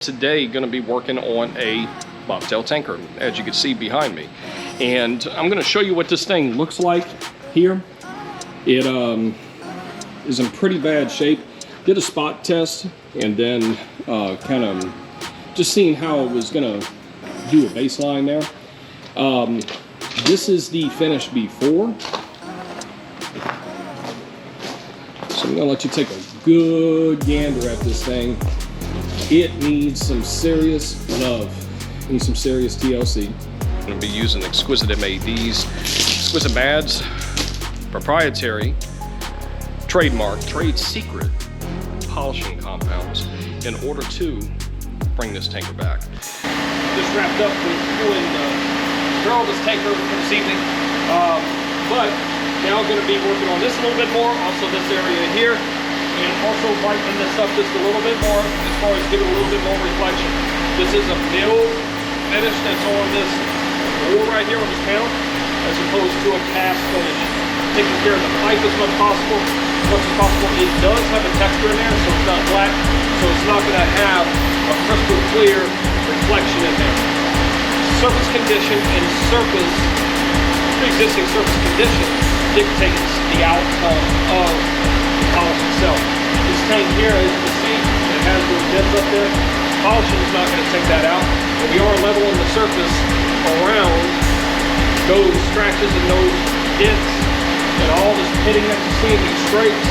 Today going to be working on a bobtail tanker, as you can see behind me, and I'm going to show you what this thing looks like here. It is in pretty bad shape. Did a spot test and then kind of just seeing how it was going to do a baseline there. This is the finish before, so I'm going to let you take a good gander at this thing. It needs some serious love, needs some serious TLC. I'm going to be using EXQUISITEMAD's, EXQUISITEMAD's proprietary, trademark, trade secret polishing compounds in order to bring this tanker back. Just wrapped up with doing drill this tanker for this evening, but now I'm going to be working on this a little bit more, also this area here, and also brightening this up just a little bit more as far as giving a little bit more reflection. This is a mill finish that's on this board right here on this panel, as opposed to a cast finish. Taking care of the pipe as much as possible. It does have a texture in there, so it's not flat, so it's not going to have a crystal clear reflection in there. Surface condition and pre-existing surface condition dictates the outcome of polish itself. This tank here, as you can see, it has those dips up there. Polishing is not going to take that out, but we are leveling the surface around those scratches and those dents, and all this pitting that you see in these scrapes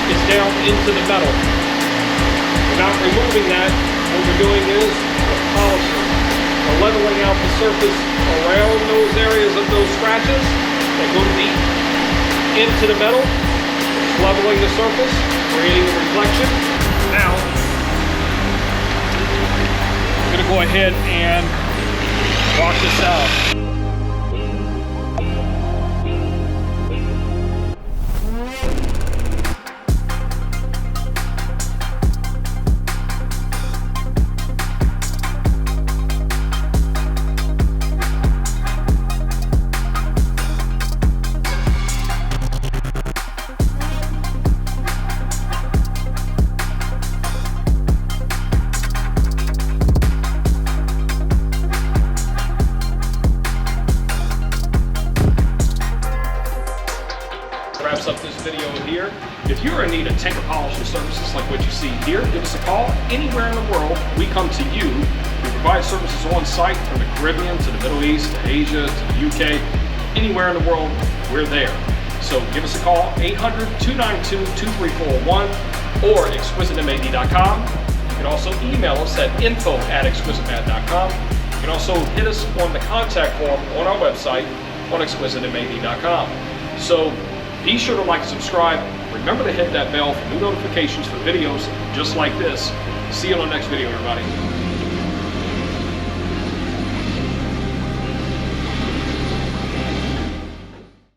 is down into the metal. We're not removing that. What we're doing is we're polishing. We're leveling out the surface around those areas of those scratches that go deep into the metal. Leveling the surface, creating a reflection. Now, I'm going to go ahead and wash this out. Wraps up this video here. If you're in need of tanker polishing services like what you see here, give us a call. Anywhere in the world, we come to you. We provide services on site from the Caribbean to the Middle East to Asia to the UK. Anywhere in the world, we're there. So give us a call, 800-292-2341 or exquisitemad.com. You can also email us at info@exquisitemad.com. You can also hit us on the contact form on our website on exquisitemad.com. So be sure to like and subscribe. Remember to hit that bell for new notifications for videos just like this. See you on the next video, everybody.